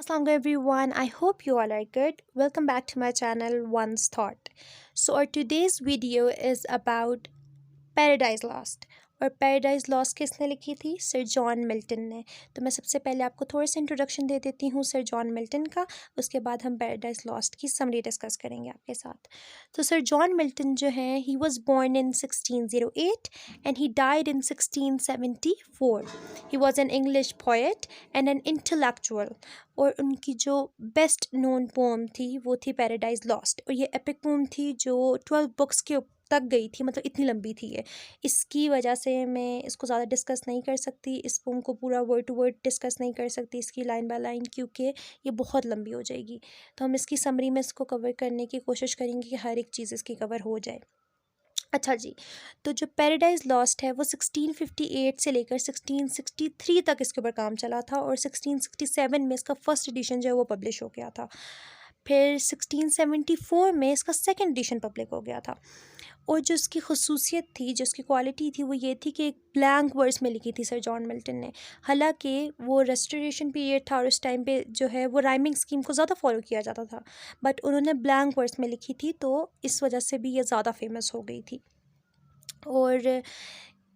Assalamu everyone. I hope you all are good. Welcome back to my channel One's Thought. So our today's video is about paradise lost. और paradise lost किसने लिखी थी? Sir John Milton ने। तो मैं सबसे पहले आपको थोड़ा सा इंट्रोडक्शन दे देती हूँ सर जॉन मिल्टन का। उसके बाद हम पैराडाइज लॉस्ट की समरी डिस्कस करेंगे आपके साथ। तो सर जॉन मिल्टन जो है he was born in 1608 and he died in 1674। He was an English poet and an intellectual. और उनकी जो बेस्ट नोन पोम थी वो थी पैराडाइज लॉस्ट। और ये एपिक पोम थी जो 12 बुक्स के तक गई थी, मतलब इतनी लंबी थी ये। इसकी वजह से मैं इसको ज़्यादा डिस्कस नहीं कर सकती, इस पोम को पूरा वर्ड टू वर्ड डिस्कस नहीं कर सकती इसकी लाइन बाय लाइन, क्योंकि ये बहुत लंबी हो जाएगी। तो हम इसकी समरी में इसको कवर करने की कोशिश करेंगे कि हर एक चीज़ इसकी कवर हो जाए। अच्छा जी, तो जो पैराडाइज लॉस्ट है वो 1658 से लेकर 1663 तक इसके ऊपर काम चला था। और 1667 में इसका फर्स्ट एडिशन जो है वो पब्लिश हो गया था। फिर 1674 में इसका सेकंड एडिशन पब्लिक हो गया था। और जो इसकी खसूसियत थी, जो इसकी क्वालिटी थी, वो ये थी कि एक ब्लैंक वर्ड्स में लिखी थी सर जॉन मिल्टन ने। हालांकि वो रेस्टोरेशन पीरियड था और उस टाइम पे जो है वो राइमिंग स्कीम को ज़्यादा फॉलो किया जाता था, बट उन्होंने ब्लैंक वर्ड्स में लिखी थी, तो इस वजह से भी ये ज़्यादा फेमस हो गई थी। और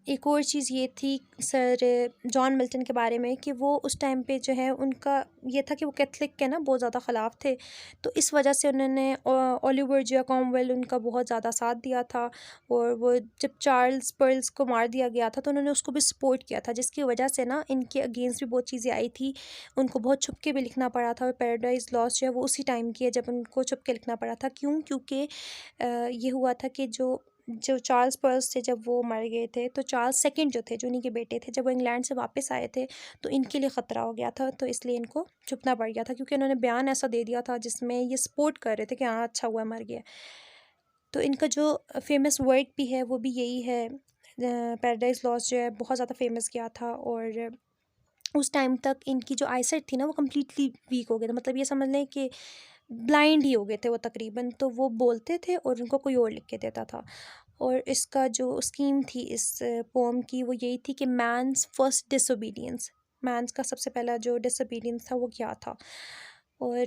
एक और चीज़ ये थी सर जॉन मिल्टन के बारे में कि वो उस टाइम पे जो है उनका ये था कि वो कैथलिक के ना बहुत ज़्यादा ख़िलाफ़ थे। तो इस वजह से उन्होंने ओलिवर जो कॉमवेल उनका बहुत ज़्यादा साथ दिया था। और वो जब चार्ल्स पर्ल्स को मार दिया गया था तो उन्होंने उसको भी सपोर्ट किया था, जिसकी वजह से ना इनके अगेंस्ट भी बहुत चीज़ें आई थी। उनको बहुत छुप के भी लिखना पड़ा था। और पैराडाइज लॉस्ट जो है वो उसी टाइम की है जब उनको छुप के लिखना पड़ा था। क्यों? क्योंकि ये हुआ था कि जो जो चार्ल्स पर्ल्स थे जब वो मर गए थे, तो चार्ल्स सेकंड जो थे, जो उन्हीं के बेटे थे, जब वो इंग्लैंड से वापस आए थे तो इनके लिए ख़तरा हो गया था। तो इसलिए इनको छुपना पड़ गया था, क्योंकि उन्होंने बयान ऐसा दे दिया था जिसमें ये सपोर्ट कर रहे थे कि हाँ अच्छा हुआ मर गया। तो इनका जो फेमस वर्क भी है वो भी यही है। पैराडाइज लॉस्ट जो है बहुत ज़्यादा फेमस गया था। और उस टाइम तक इनकी जो आईसाइट थी ना वो कम्प्लीटली वीक हो गया था, मतलब ये समझ लें कि ब्लाइंड ही हो गए थे वो तकरीबन। तो वो बोलते थे और उनको कोई और लिख के देता था। और इसका जो स्कीम थी इस पोम की वो यही थी कि मैंस फर्स्ट डिसोबीडियंस, मैंस का सबसे पहला जो डिसोबीडियंस था वो क्या था। और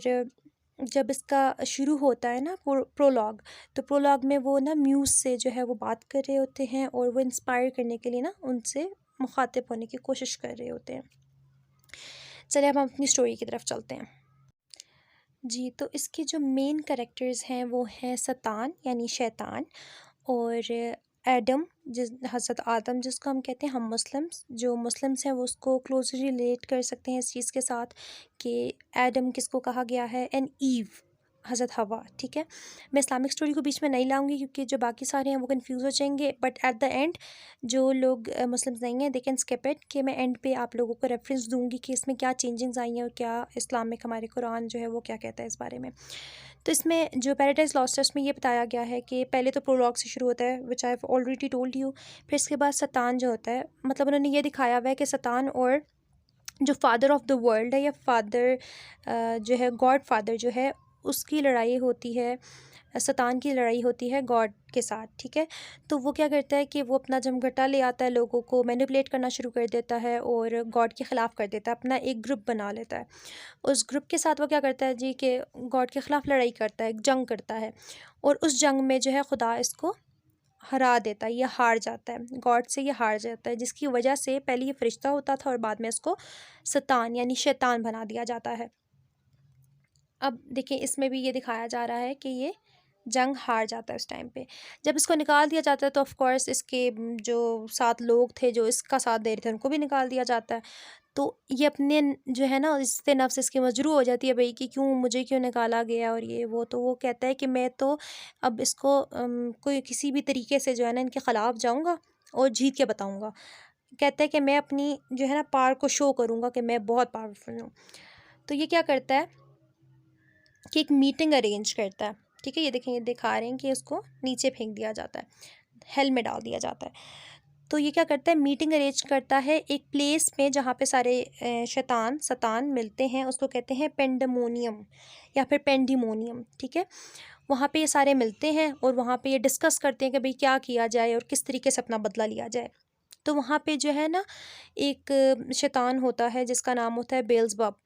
जब इसका शुरू होता है ना प्रोलॉग, तो प्रोलॉग में वो ना म्यूज़ से जो है वो बात कर रहे होते हैं और वो इंस्पायर करने के लिए ना उनसे मुखातिब होने की कोशिश कर रहे होते हैं। चलिए अब हम अपनी स्टोरी की तरफ चलते हैं। जी, तो इसके जो मेन कैरेक्टर्स हैं वो हैं सतान यानी शैतान, और एडम जिस हज़रत आदम जिसको हम कहते हैं हम मुस्लिम्स, जो मुस्लिम्स हैं वो उसको क्लोजली रिलेट कर सकते हैं इस चीज़ के साथ कि एडम किसको कहा गया है, एंड ईव हज़रत हवा। ठीक है, मैं इस्लामिक स्टोरी को बीच में नहीं लाऊंगी क्योंकि जो बाकी सारे हैं वो कंफ्यूज हो जाएंगे। बट एट द एंड जो लोग मुस्लिम्स नहीं हैं दे कैन स्किप इट, कि मैं एंड पे आप लोगों को रेफरेंस दूंगी कि इसमें क्या चेंजिंग्स आई हैं और क्या इस्लामिक हमारे कुरान जो है वो क्या कहता है इस बारे में। तो इसमें जो पैराडाइज लॉस्ट है उसमें ये बताया गया है कि पहले तो प्रोलॉग से शुरू होता है, which I have already told you. फिर इसके बाद सतान जो होता है, मतलब उन्होंने ये दिखाया हुआ है कि सतान और जो फादर ऑफ द वर्ल्ड है या फादर जो है गॉड फादर जो है उसकी लड़ाई होती है, सतान की लड़ाई होती है गॉड के साथ। ठीक है, तो वो क्या करता है कि वो अपना जमघटा ले आता है, लोगों को मैनिपुलेट करना शुरू कर देता है और गॉड के ख़िलाफ़ कर देता है, अपना एक ग्रुप बना लेता है। उस ग्रुप के साथ वो क्या करता है जी कि गॉड के ख़िलाफ़ लड़ाई करता है, जंग करता है। और उस जंग में जो है खुदा इसको हरा देता है, ये हार जाता है, गॉड से ये हार जाता है, जिसकी वजह से पहले ये फरिश्ता होता था और बाद में इसको सतान यानी शैतान बना दिया जाता है। अब देखिए इसमें भी ये दिखाया जा रहा है कि ये जंग हार जाता है उस टाइम पे। जब इसको निकाल दिया जाता है तो ऑफ कोर्स इसके जो 7 लोग थे जो इसका साथ दे रहे थे उनको भी निकाल दिया जाता है। तो ये अपने जो है ना इससे नफ्स इसकी मजरू हो जाती है भाई कि क्यों मुझे क्यों निकाला गया और ये वो। तो वो कहता है कि मैं तो अब इसको कोई किसी भी तरीके से जो है ना इनके ख़िलाफ़ जाऊँगा और जीत के बताऊँगा। कहता है कि मैं अपनी जो है ना पावर को शो करूँगा कि मैं बहुत पावरफुल हूँ। तो ये क्या करता है कि एक मीटिंग अरेंज करता है। ठीक है, ये देखें, ये दिखा रहे हैं कि उसको नीचे फेंक दिया जाता है, हेल में डाल दिया जाता है। तो ये क्या करता है, मीटिंग अरेंज करता है एक प्लेस में जहाँ पे सारे शैतान सतान मिलते हैं, उसको कहते हैं पेंडेमोनियम या फिर पेंडिमोनियम। ठीक है, वहाँ पे ये सारे मिलते हैं और वहाँ पे ये डिस्कस करते हैं कि भाई क्या किया जाए और किस तरीके से अपना बदला लिया जाए। तो वहाँ पे जो है ना एक शैतान होता है जिसका नाम होता है बेल्ज़बब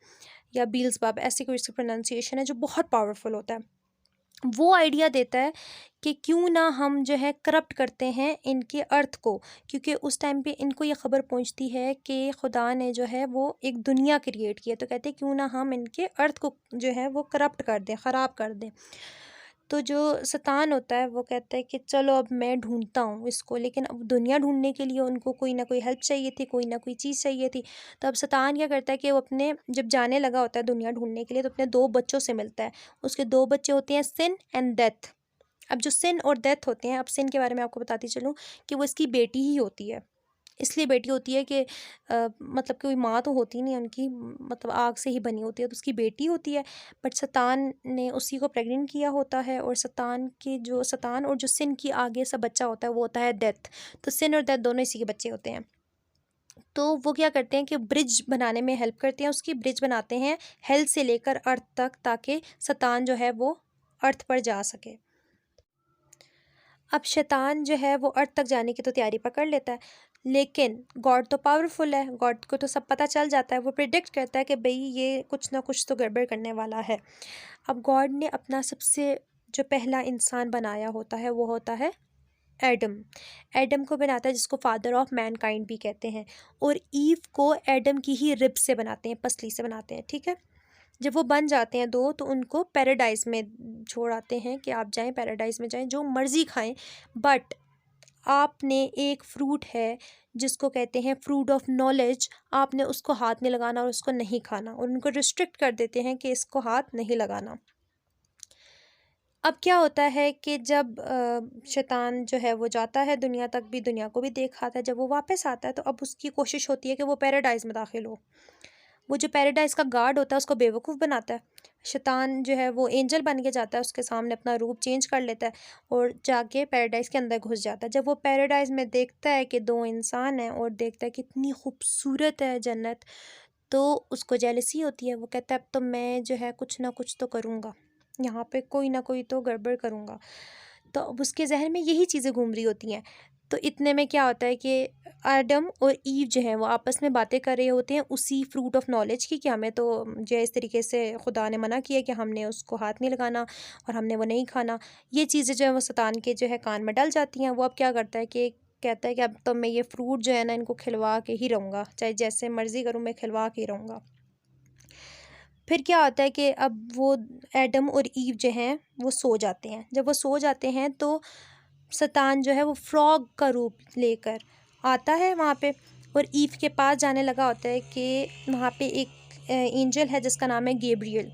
या बील्सबब, ऐसी कोई इसकी प्रोनाउंसिएशन है, जो बहुत पावरफुल होता है। वो आइडिया देता है कि क्यों ना हम जो है करप्ट करते हैं इनके अर्थ को, क्योंकि उस टाइम पे इनको ये खबर पहुंचती है कि खुदा ने जो है वो एक दुनिया क्रिएट की है, तो कहते हैं क्यों ना हम इनके अर्थ को जो है वो करप्ट कर दें, ख़राब कर दें। तो जो शैतान होता है वो कहता है कि चलो अब मैं ढूंढता हूँ इसको, लेकिन अब दुनिया ढूंढने के लिए उनको कोई ना कोई हेल्प चाहिए थी, कोई ना कोई चीज़ चाहिए थी। तो अब शैतान क्या करता है कि वो अपने जब जाने लगा होता है दुनिया ढूंढने के लिए, तो अपने दो बच्चों से मिलता है। उसके दो बच्चे होते हैं, सिन एंड डेथ। अब जो सिन और डेथ होते हैं, अब सिन के बारे में आपको बताती चलूँ कि वो इसकी बेटी ही होती है। इसलिए बेटी होती है कि मतलब कोई माँ तो होती नहीं उनकी, मतलब आग से ही बनी होती है, तो उसकी बेटी होती है। बट शैतान ने उसी को प्रेग्नेंट किया होता है, और शैतान और जो सिन की आगे से बच्चा होता है वो होता है डेथ। तो सिन और डेथ दोनों इसी के बच्चे होते हैं। तो वो क्या करते हैं कि ब्रिज बनाने में हेल्प करते हैं, उसकी ब्रिज बनाते हैं हेल से लेकर अर्थ तक, ताकि शैतान जो है वो अर्थ पर जा सके। अब शैतान जो है वो अर्थ तक जाने की तो तैयारी पकड़ लेता है, लेकिन गॉड तो पावरफुल है, गॉड को तो सब पता चल जाता है। वो प्रिडिक्ट करता है कि भाई ये कुछ ना कुछ तो गड़बड़ करने वाला है। अब गॉड ने अपना सबसे जो पहला इंसान बनाया होता है वो होता है एडम। एडम को बनाता है, जिसको फादर ऑफ मैनकाइंड भी कहते हैं, और ईव को एडम की ही रिब से बनाते हैं, पसली से बनाते हैं, ठीक है। जब वो बन जाते हैं दो, तो उनको पैराडाइज में छोड़ आते हैं कि आप जाएं पैराडाइज में, जाएं जो मर्ज़ी खाएं, बट आपने एक फ्रूट है जिसको कहते हैं फ्रूट ऑफ नॉलेज, आपने उसको हाथ नहीं लगाना और उसको नहीं खाना, और उनको रिस्ट्रिक्ट कर देते हैं कि इसको हाथ नहीं लगाना। अब क्या होता है कि जब शैतान जो है वो जाता है दुनिया तक भी, दुनिया को भी देख आता है, जब वो वापस आता है तो अब उसकी कोशिश होती है कि वो पैराडाइज में दाखिल हो। वो जो पैराडाइज का गार्ड होता है उसको बेवकूफ़ बनाता है। शैतान जो है वो एंजल बन के जाता है, उसके सामने अपना रूप चेंज कर लेता है और जाके पैराडाइज के अंदर घुस जाता है। जब वो पैराडाइज में देखता है कि दो इंसान हैं और देखता है कितनी खूबसूरत है जन्नत, तो उसको जेलसी होती है। वो कहता है अब तो मैं जो है कुछ ना कुछ तो करूँगा, यहाँ पे कोई ना कोई तो गड़बड़ करूँगा। तो अब उसके जहन में यही चीज़ें घूम रही होती हैं। तो इतने में क्या होता है कि एडम और ईव जो है वो आपस में बातें कर रहे होते हैं उसी फ्रूट ऑफ नॉलेज की, कि हमें तो जो है इस तरीके से खुदा ने मना किया कि हमने उसको हाथ नहीं लगाना और हमने वो नहीं खाना। ये चीज़ें जो है वो शैतान के जो है कान में डल जाती हैं। वो अब क्या करता है कि कहता है कि अब तो मैं ये फ्रूट जो है ना इनको खिलवा के ही रहूँगा, चाहे जैसे मर्ज़ी करूँ, मैं खिलवा के ही रहूँगा। फिर क्या होता है कि अब वो एडम और ईव जो हैं वो सो जाते हैं। जब वो सो जाते हैं तो शैतान जो है वो फ्रॉग का रूप लेकर आता है वहाँ पे, और ईव के पास जाने लगा होता है कि वहाँ पे एक एंजल है जिसका नाम है गैब्रियल।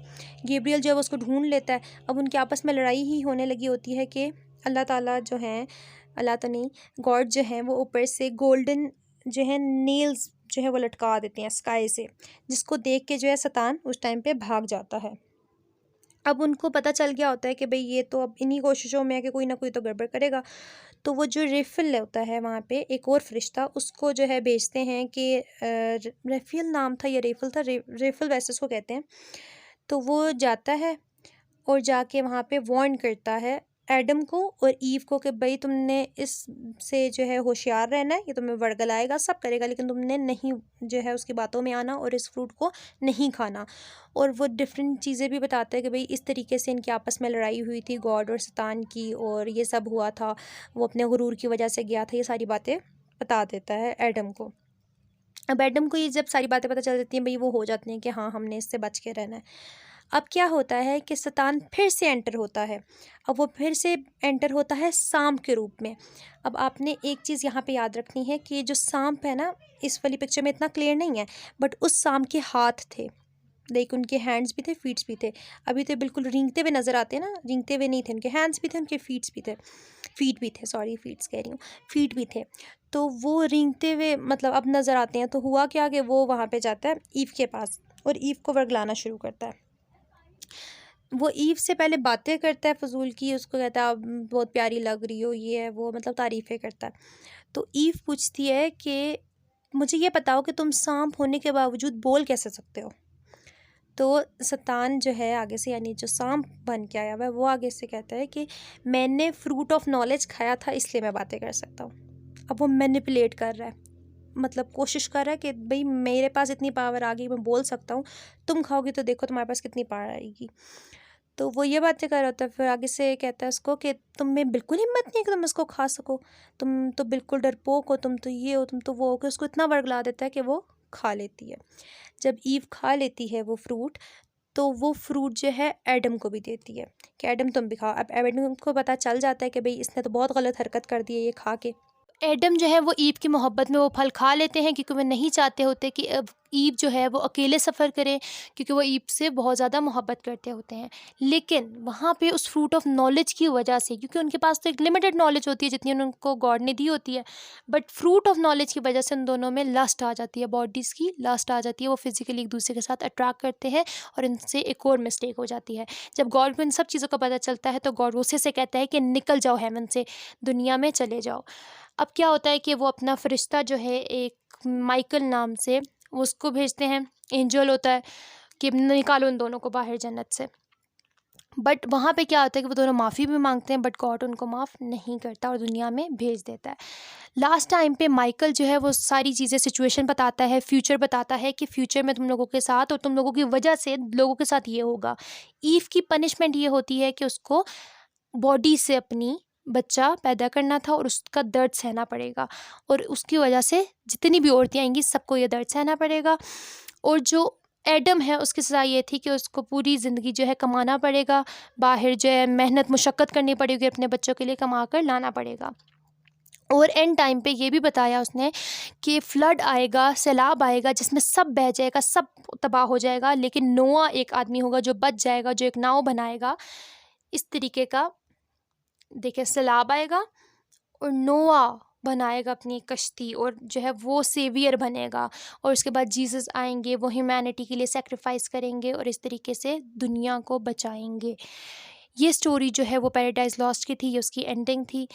गैब्रियल जो है वो उसको ढूंढ लेता है। अब उनके आपस में लड़ाई ही होने लगी होती है कि अल्लाह ताला जो हैं, अल्लाह तो नहीं, गॉड जो हैं वो ऊपर से गोल्डन जो है नेल्स जो है वो लटका देते हैं स्काई से, जिसको देख के जो है शैतान उस टाइम पे भाग जाता है। अब उनको पता चल गया होता है कि भाई ये तो अब इन्हीं कोशिशों में है कि कोई ना कोई तो गड़बड़ करेगा। तो वो जो रेफिल होता है वहाँ पे एक और फरिश्ता, उसको जो है भेजते हैं कि रेफिल नाम था या रेफिल था, रेफिल वैसे उसको कहते हैं। तो वो जाता है और जाके वहाँ पे वार्न करता है एडम को और ईव को कि भाई तुमने इस से जो है होशियार रहना है, ये तुम्हें वर्गलाएगा, सब करेगा, लेकिन तुमने नहीं जो है उसकी बातों में आना और इस फ्रूट को नहीं खाना। और वो डिफरेंट चीज़ें भी बताते हैं कि भाई इस तरीके से इनकी आपस में लड़ाई हुई थी गॉड और शैतान की, और ये सब हुआ था, वो अपने गुरूर की वजह से गया था, ये सारी बातें बता देता है एडम को। अब एडम को ये जब सारी बातें पता चल जाती हैं भाई, वो हो जाते हैं कि हाँ हमने इससे बच के रहना है। अब क्या होता है कि शैतान फिर से एंटर होता है। अब वो फिर से एंटर होता है सांप के रूप में। अब आपने एक चीज़ यहाँ पे याद रखनी है कि जो सांप है ना, इस वाली पिक्चर में इतना क्लियर नहीं है, बट उस सांप के हाथ थे, लाइक उनके हैंड्स भी थे, फीट्स भी थे। अभी तो बिल्कुल रेंगते हुए नज़र आते हैं ना, रेंगते हुए नहीं थे, उनके हैंड्स भी थे, उनके फीट्स भी थे, फीट भी थे, सॉरी फीट्स कह रही हूँ, फीट भी थे। तो वो रेंगते हुए मतलब अब नज़र आते हैं। तो हुआ क्या कि वो वहाँ पे जाता है ईव के पास और ईव को वर्गलाना शुरू करता है। वो ईव से पहले बातें करता है फजूल की, उसको कहता है आप बहुत प्यारी लग रही हो, ये है वो, मतलब तारीफ़ें करता है। तो ईव पूछती है कि मुझे ये बताओ कि तुम सांप होने के बावजूद बोल कैसे सकते हो। तो शैतान जो है आगे से, यानी जो सांप बन के आया हुआ है, वो आगे से कहता है कि मैंने फ्रूट ऑफ नॉलेज खाया था इसलिए मैं बातें कर सकता हूँ। अब वो मैनिपुलेट कर रहा है। मतलब कोशिश कर रहा है कि भाई मेरे पास इतनी पावर आ गई, मैं बोल सकता हूँ, तुम खाओगी तो देखो तुम्हारे पास कितनी पावर आएगी। तो वो ये बातें कर रहा होता है। फिर आगे से कहता है उसको कि तुम में बिल्कुल हिम्मत नहीं है कि तुम इसको खा सको, तुम तो बिल्कुल डरपोक हो, तुम तो ये हो, तुम तो वो हो, कि उसको इतना वर्गला देता है कि वो खा लेती है। जब ईव खा लेती है वो फ्रूट, तो वो फ्रूट जो है एडम को भी देती है कि एडम तुम भी खाओ। अब एडम को पता चल जाता है कि भाई इसने तो बहुत गलत हरकत कर दी है ये खा के। एडम जो है वो ईव की मोहब्बत में वो फल खा लेते हैं, क्योंकि वो नहीं चाहते होते कि अब ईव जो है वो अकेले सफ़र करे, क्योंकि वो ईव से बहुत ज़्यादा मोहब्बत करते होते हैं। लेकिन वहाँ पे उस फ्रूट ऑफ नॉलेज की वजह से, क्योंकि उनके पास तो एक लिमिटेड नॉलेज होती है जितनी उनको गॉड ने दी होती है, बट फ्रूट ऑफ नॉलेज की वजह से उन दोनों में लस्ट आ जाती है, बॉडीज़ की लस्ट आ जाती है, वो फिजिकली एक दूसरे के साथ अट्रैक्ट करते हैं, और इनसे एक और मिस्टेक हो जाती है। जब गॉड को इन सब चीज़ों का पता चलता है तो गॉड उसे से कहता है कि निकल जाओ हेवन से, दुनिया में चले जाओ। अब क्या होता है कि वो अपना फरिश्ता जो है एक माइकल नाम से, वो उसको भेजते हैं, एंजल होता है, कि निकालो इन दोनों को बाहर जन्नत से। बट वहाँ पे क्या होता है कि वो दोनों माफ़ी भी मांगते हैं, बट गॉड उनको माफ़ नहीं करता और दुनिया में भेज देता है। लास्ट टाइम पे माइकल जो है वो सारी चीज़ें, सिचुएशन बताता है, फ्यूचर बताता है कि फ्यूचर में तुम लोगों के साथ और तुम लोगों की वजह से लोगों के साथ ये होगा। ईव की पनिशमेंट ये होती है कि उसको बॉडी से अपनी बच्चा पैदा करना था और उसका दर्द सहना पड़ेगा, और उसकी वजह से जितनी भी औरतें आएंगी सबको ये दर्द सहना पड़ेगा। और जो एडम है उसकी सज़ा ये थी कि उसको पूरी ज़िंदगी जो है कमाना पड़ेगा, बाहर जो है मेहनत मुशक्क़त करनी पड़ेगी, अपने बच्चों के लिए कमा कर लाना पड़ेगा। और एंड टाइम पे ये भी बताया उसने कि फ्लड आएगा, सैलाब आएगा, जिसमें सब बह जाएगा, सब तबाह हो जाएगा, लेकिन नोआ एक आदमी होगा जो बच जाएगा, जो एक नाव बनाएगा। इस तरीके का देखिए, सैलाब आएगा और नोआ बनाएगा अपनी कश्ती, और जो है वो सेवियर बनेगा, और उसके बाद जीसस आएंगे, वो ह्यूमैनिटी के लिए सेक्रीफाइस करेंगे और इस तरीके से दुनिया को बचाएंगे। ये स्टोरी जो है वो पैराडाइज लॉस्ट की थी, ये उसकी एंडिंग थी।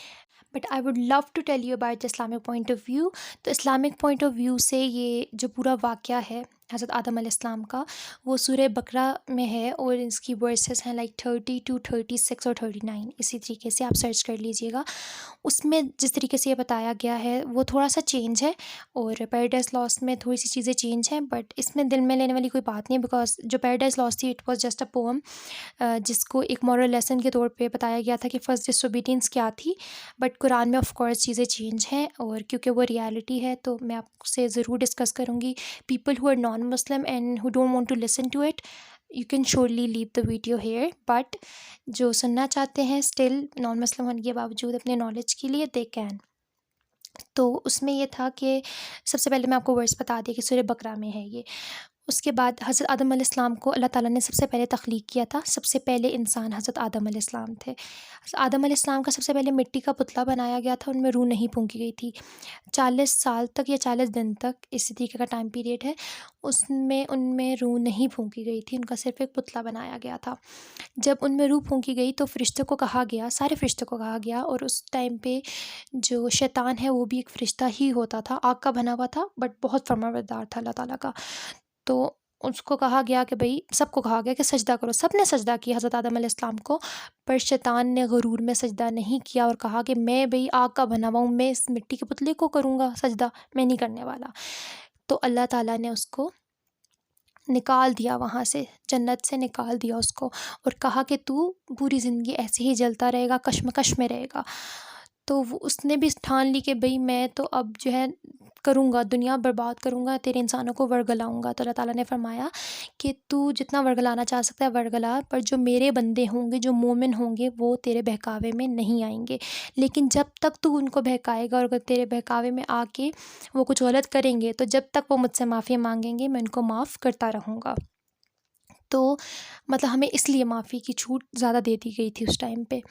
But I would love to tell you about the Islamic point of view. तो इस्लामिक पॉइंट ऑफ व्यू से ये जो पूरा वाक़या है हज़रत आदम अलैहिस्सलाम का, वो सूरह बकरा में है, और इसकी वर्सेस हैं लाइक 30 to 36 और 39, इसी तरीके से आप सर्च कर लीजिएगा। उसमें जिस तरीके से ये बताया गया है वो थोड़ा सा चेंज है, और पैराडाइज लॉस्ट में थोड़ी सी चीज़ें चेंज हैं, बट इसमें दिल में लेने वाली कोई बात नहीं है, बिकॉज जो पैराडाइज लॉस्ट थी it was just a poem, जिसको एक मॉरल लेसन के तौर पे बताया गया था कि फ़र्स्ट डिसोबीडियंस क्या थी। बट कुरान में ऑफ कोर्स चीज़ें चेंज हैं, और क्योंकि वो रियलिटी है तो मैं आपसे ज़रूर डिस्कस करूँगी। People who are non Muslim and who don't want to listen to it, you can surely leave the video here, but जो सुनना चाहते हैं स्टिल नॉन मुस्लिम होने के बावजूद अपने नॉलेज के लिए, दे कैन। तो उसमें ये था कि सबसे पहले मैं आपको वर्स बता दी कि सूरह बकरा में है ये। उसके बाद हज़रत आदम अलैहिस्सलाम को अल्लाह ताला ने सबसे पहले तख्लीक किया था। सबसे पहले इंसान हज़रत आदम अलैहिस्सलाम थे। हज़रत आदम अलैहिस्सलाम का सबसे पहले मिट्टी का पुतला बनाया गया था, उनमें रूह नहीं फूंकी गई थी। 40 साल तक या 40 दिन तक, इसी तरीके का टाइम पीरियड है, उसमें उनमें रूह नहीं फूंकी गई थी, उनका सिर्फ़ एक पुतला बनाया गया था। जब उनमें रूह फूंकी गई तो फ़रिश्तों को कहा गया, सारे फ़रिश्तों को कहा गया, और उस टाइम पे जो शैतान है वो भी एक फ़रिश्ता ही होता था, आग का बना हुआ था, बट बहुत फरमाबरदार था अल्लाह ताला का। तो उसको कहा गया कि भाई, सबको कहा गया कि सजदा करो, सब ने सजदा किया हज़रत आदम अलैहिस्सलाम को, पर शैतान ने गुरूर में सजदा नहीं किया और कहा कि मैं भाई आग का बना हुआ हूँ, मैं इस मिट्टी के पुतले को करूँगा सजदा, मैं नहीं करने वाला। तो अल्लाह ताला ने उसको निकाल दिया, वहाँ से जन्नत से निकाल दिया उसको, और कहा कि तू पूरी ज़िंदगी ऐसे ही जलता रहेगा, कश्मकश में रहेगा। तो वो उसने भी ठान ली कि भाई मैं तो अब जो है करूँगा, दुनिया बर्बाद करूँगा, तेरे इंसानों को वर्गलाऊँगा। तो अल्लाह ताला ने फरमाया कि तू जितना वर्गलाना चाह सकता है वर्गला, पर जो मेरे बंदे होंगे, जो मोमिन होंगे, वो तेरे बहकावे में नहीं आएंगे। लेकिन जब तक तू उनको बहकाएगा और अगर तेरे बहकावे में आके वो कुछ गलत करेंगे, तो जब तक वो मुझसे माफ़ी मांगेंगे मैं उनको माफ़ करता रहूँगा। तो मतलब हमें इसलिए माफ़ी की छूट ज़्यादा दे दी गई थी उस टाइम पे।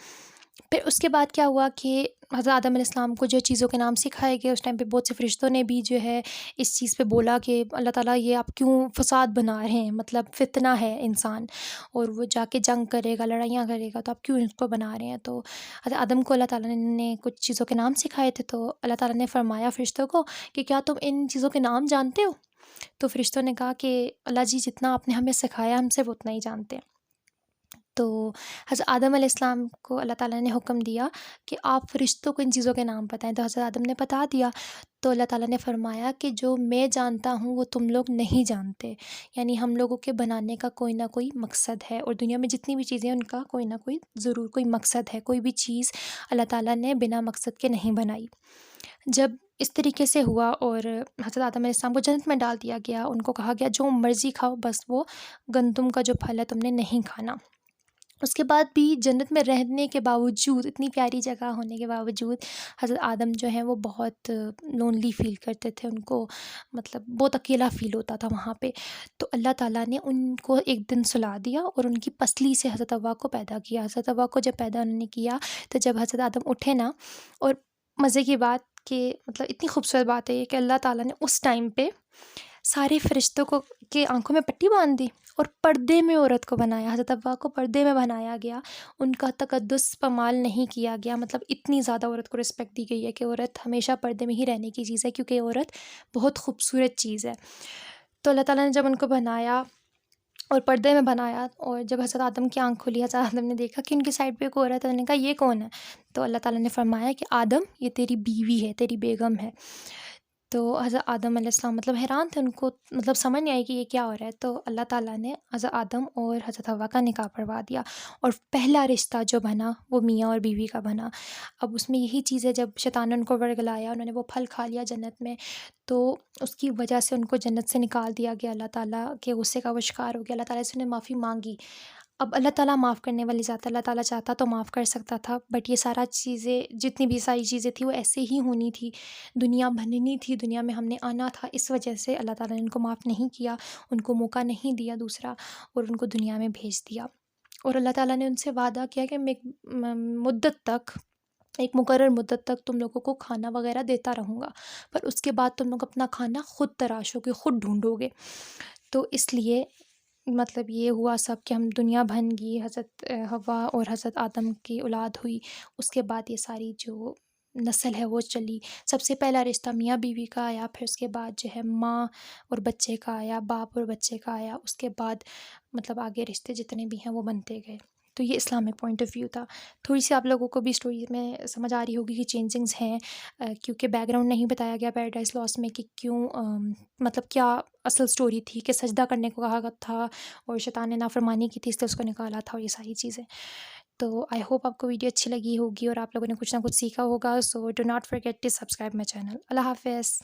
फिर उसके बाद क्या हुआ कि हज़रत आदम अलैहिस्सलाम को जो चीज़ों के नाम सिखाए गए, उस टाइम पे बहुत से फ़रिश्तों ने भी जो है इस चीज़ पे बोला कि अल्लाह ताला ये आप क्यों फ़साद बना रहे हैं, मतलब फ़ितना है इंसान, और वो जाके जंग करेगा, लड़ाइयाँ करेगा, तो आप क्यों इसको बना रहे हैं। तो हज़रत आदम को अल्लाह ताला ने कुछ चीज़ों के नाम सिखाए थे, तो अल्लाह ताला ने फरमाया फ़रिश्तों को कि क्या तुम इन चीज़ों के नाम जानते हो। तो फ़रिश्तों ने कहा कि अल्लाह जी, जितना आपने हमें सिखाया हम सिर्फ उतना ही जानते हैं। तो हज़रत आदम अलैहिस्सलाम को अल्लाह ताला ने हुक्म दिया कि आप फ़रिश्तों को इन चीज़ों के नाम बताएं, तो हज़रत आदम ने बता दिया। तो अल्लाह ताला ने फ़रमाया कि जो मैं जानता हूँ वो तुम लोग नहीं जानते, यानी हम लोगों के बनाने का कोई ना कोई मकसद है, और दुनिया में जितनी भी चीज़ें हैं उनका कोई ना कोई ज़रूर कोई मकसद है। कोई भी चीज़ अल्लाह ताला ने बिना मकसद के नहीं बनाई। जब इस तरीके से हुआ और हज़रत आदम अलैहिस्सलाम को जन्नत में डाल दिया गया, उनको कहा गया जो मर्ज़ी खाओ, बस वो गंदम का जो फल है तुमने नहीं खाना। उसके बाद भी जन्नत में रहने के बावजूद, इतनी प्यारी जगह होने के बावजूद, हज़रत आदम जो हैं वो बहुत लोनली फ़ील करते थे। उनको मतलब बहुत अकेला फ़ील होता था वहाँ पे। तो अल्लाह ताला ने उनको एक दिन सुला दिया और उनकी पसली से हज़रत हव्वा को पैदा किया। हज़रत हव्वा को जब पैदा उन्होंने किया, तो जब हज़रत आदम उठे ना, और मज़े की बात कि मतलब इतनी खूबसूरत बात है ये कि अल्लाह ताला ने उस टाइम पे सारे फ़रिश्तों को के आँखों में पट्टी बाँध दी और पर्दे में औरत को बनाया। हज़रत हव्वा को पर्दे में बनाया गया, उनका तकद्दुस पामाल नहीं किया गया। मतलब इतनी ज़्यादा औरत को रिस्पेक्ट दी गई है कि औरत हमेशा पर्दे में ही रहने की चीज़ है, क्योंकि औरत बहुत खूबसूरत चीज़ है। तो अल्लाह ताला ने जब उनको बनाया और पर्दे में बनाया, और जब हज़रत आदम की आँख खुली, हज़रत आदम ने देखा कि उनकी साइड पे एक औरत है। उन्होंने कहा ये कौन है? तो अल्लाह ताला ने फ़रमाया कि आदम, ये तेरी बीवी है, तेरी बेगम है। तो हज़रत आदम अलैहिस्सलाम मतलब हैरान थे, उनको मतलब समझ नहीं आई कि ये क्या हो रहा है। तो अल्लाह ताला ने हज़रत आदम और हज़रत हव्वा का निकाह पढ़वा दिया, और पहला रिश्ता जो बना वो मियाँ और बीवी का बना। अब उसमें यही चीज़ है, जब शैतान ने उनको वर्गलाया, उन्होंने वो फल खा लिया जन्नत में, तो उसकी वजह से उनको जन्नत से निकाल दिया गया। अल्लाह ताला के गुस्से का वो शिकार हो गया। अल्लाह ताला से उन्हें माफ़ी मांगी। अब अल्लाह ताला माफ़ करने वाली ज़ात है, अल्लाह ताला चाहता तो माफ़ कर सकता था, बट ये सारा चीज़ें, जितनी भी सारी चीज़ें थी वो ऐसे ही होनी थी। दुनिया बननी थी, दुनिया में हमने आना था, इस वजह से अल्लाह ताला ने उनको माफ़ नहीं किया, उनको मौका नहीं दिया दूसरा, और उनको दुनिया में भेज दिया। और अल्लाह ताला ने उनसे वादा किया कि मैं एक मुद्दत तक, एक मुकर्रर मुद्दत तक तुम लोगों को खाना वग़ैरह देता रहूँगा, पर उसके बाद तुम लोग अपना खाना खुद तराशोगे, खुद ढूँढोगे। तो इसलिए मतलब ये हुआ सब कि हम दुनिया बन गई, हज़रत हव्वा और हज़रत आदम की औलाद हुई। उसके बाद ये सारी जो नस्ल है वो चली। सबसे पहला रिश्ता मियाँ बीवी का आया, फिर उसके बाद जो है माँ और बच्चे का आया, बाप और बच्चे का आया। उसके बाद मतलब आगे रिश्ते जितने भी हैं वो बनते गए। तो ये इस्लामिक पॉइंट ऑफ व्यू था। थोड़ी-सी आप लोगों को भी स्टोरी में समझ आ रही होगी कि चेंजिंग्स हैं, क्योंकि बैकग्राउंड नहीं बताया गया पैराडाइज़ लॉस्ट में कि क्यों, मतलब क्या असल स्टोरी थी, कि सजदा करने को कहा था और शैतान ने नाफरमानी की थी, इसलिए उसको निकाला था, और ये सारी चीज़ें। तो आई होप आपको वीडियो अच्छी लगी होगी और आप लोगों ने कुछ ना कुछ सीखा होगा। So do not forget to subscribe my channel. अल्लाह हाफ़िज़।